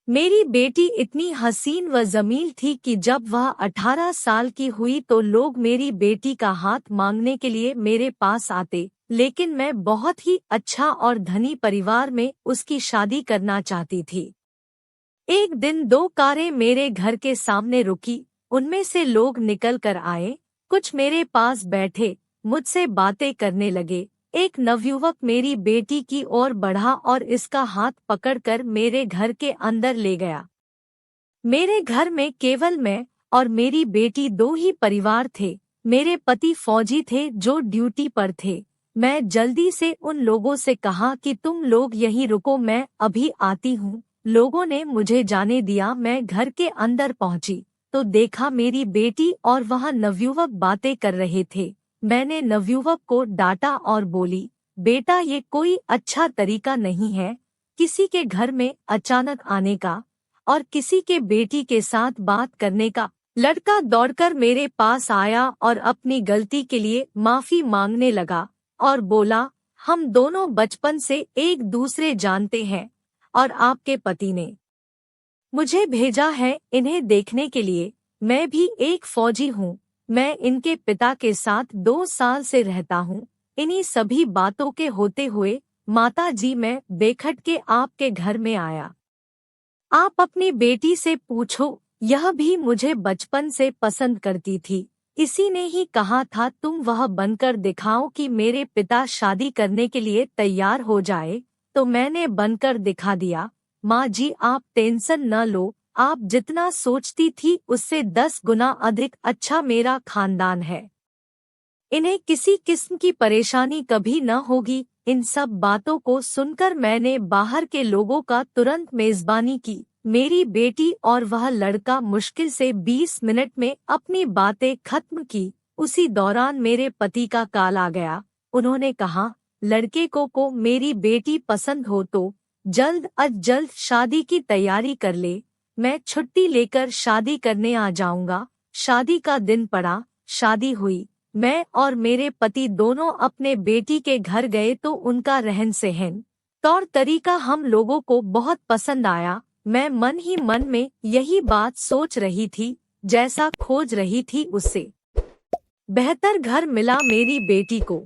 मेरी बेटी इतनी हसीन व जमील थी कि जब वह 18 साल की हुई तो लोग मेरी बेटी का हाथ मांगने के लिए मेरे पास आते, लेकिन मैं बहुत ही अच्छा और धनी परिवार में उसकी शादी करना चाहती थी। एक दिन 2 कारें मेरे घर के सामने रुकी, उनमें से लोग निकल कर आए, कुछ मेरे पास बैठे, मुझसे बातें करने लगे। एक नवयुवक मेरी बेटी की ओर बढ़ा और इसका हाथ पकड़कर मेरे घर के अंदर ले गया। मेरे घर में केवल मैं और मेरी बेटी 2 ही परिवार थे। मेरे पति फौजी थे जो ड्यूटी पर थे। मैं जल्दी से उन लोगों से कहा कि तुम लोग यहीं रुको, मैं अभी आती हूँ। लोगों ने मुझे जाने दिया। मैं घर के अंदर पहुंची तो देखा मेरी बेटी और वह नवयुवक बातें कर रहे थे। मैंने नवयुवक को डांटा और बोली, बेटा ये कोई अच्छा तरीका नहीं है किसी के घर में अचानक आने का और किसी के बेटी के साथ बात करने का। लड़का दौड़कर मेरे पास आया और अपनी गलती के लिए माफी मांगने लगा और बोला, हम दोनों बचपन से एक दूसरे जानते हैं और आपके पति ने मुझे भेजा है इन्हें देखने के लिए। मैं भी एक फौजी हूँ। मैं इनके पिता के साथ 2 साल से रहता हूँ। इन्हीं सभी बातों के होते हुए माता जी मैं बेखट के आपके घर में आया। आप अपनी बेटी से पूछो, यह भी मुझे बचपन से पसंद करती थी। इसी ने ही कहा था तुम वह बनकर दिखाओ कि मेरे पिता शादी करने के लिए तैयार हो जाए, तो मैंने बनकर दिखा दिया। माँ जी आप टेंशन न लो, आप जितना सोचती थी उससे 10 गुना अधिक अच्छा मेरा खानदान है। इन्हें किसी किस्म की परेशानी कभी न होगी। इन सब बातों को सुनकर मैंने बाहर के लोगों का तुरंत मेजबानी की। मेरी बेटी और वह लड़का मुश्किल से 20 मिनट में अपनी बातें खत्म की। उसी दौरान मेरे पति का कॉल आ गया। उन्होंने कहा, लड़के को मेरी बेटी पसंद हो तो जल्द अज जल्द शादी की तैयारी कर ले। मैं छुट्टी लेकर शादी करने आ जाऊंगा। शादी का दिन पड़ा, शादी हुई। मैं और मेरे पति दोनों अपने बेटी के घर गए तो उनका रहन सहन, तौर तरीका हम लोगों को बहुत पसंद आया। मैं मन ही मन में यही बात सोच रही थी, जैसा खोज रही थी उससे बेहतर घर मिला मेरी बेटी को।